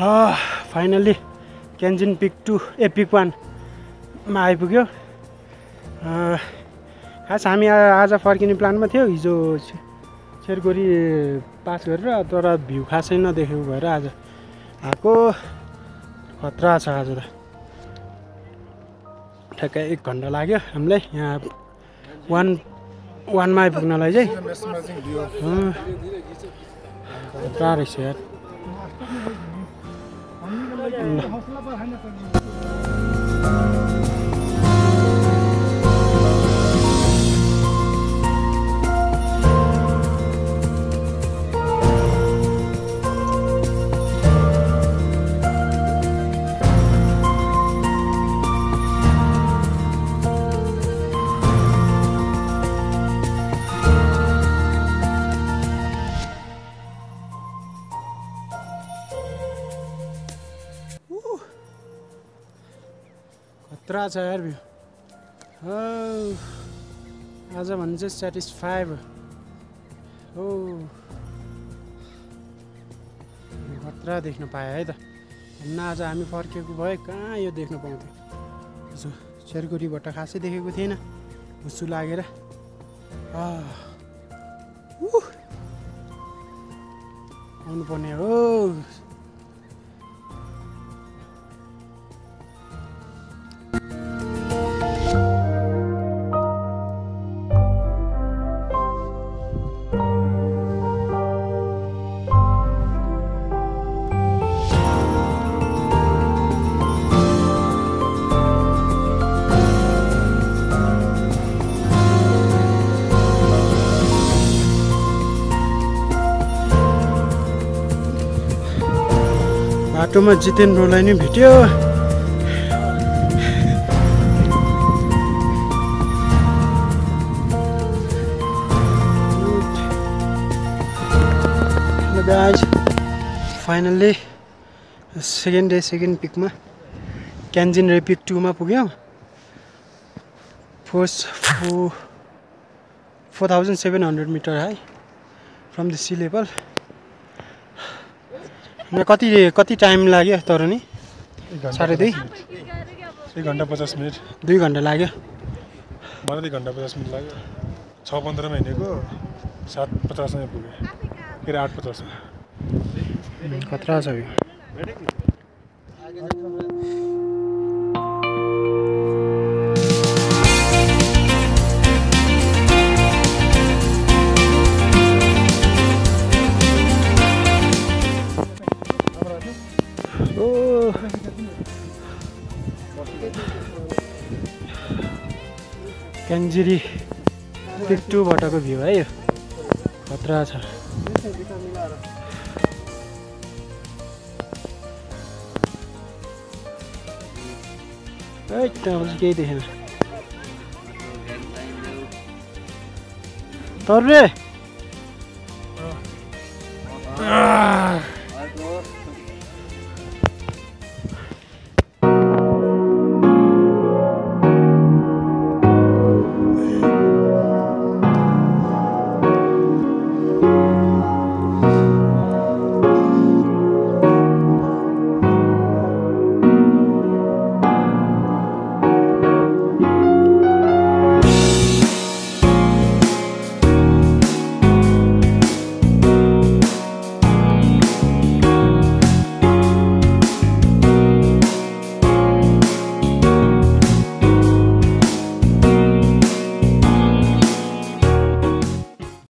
Finally केन्जिन peak 2 pick 1 मा आइपुग्यो। खास हामी आज फर्किने प्लानमा थियो। हिजो शेरगोरी पास गरेर तर भ्यू खासै नदेखेको भएर आज आएको। खतरा छ आज त। ठ्याक्कै 1 घन्टा लाग्यो हामीलाई यहाँ 1 मा आइपुग्नलाई चाहिँ। खतरा रहेछ यार। खतरा छ यार भ्यू। आज भने चाहिँ सेटिस्फाई हो। खतरा देख्न पाएँ है त। आज हामी फर्केको भए कहाँ यो देख्न पाउँथ्यो। हिजो शेरगोरीबाट खासै देखेको थिएन हुस्सु लागेर। आउनु पर्ने हो। बाटोमा जितेन्द्रलाई नि भेट्यो। Hello guys, finally second day second पिकमा केन्जिन पिक 2 मा पुग्यौँ। 4700 metre high from the sea level. कति टाइम लाग्यो तर नि? 2.5 1 घन्टा 50 मिनट। 2 घन्टा लाग्यो। मलाई 1 घन्टा 50 मिनट लाग्यो। 6:15 मा हिँडेको 7:50 मा पुग्यो। फेरि 8:50 मा। खतरा छ यो। केन्जिरी पिक 2 बाटको भ्यू है यो। खतरा छ। केही देखेन। तर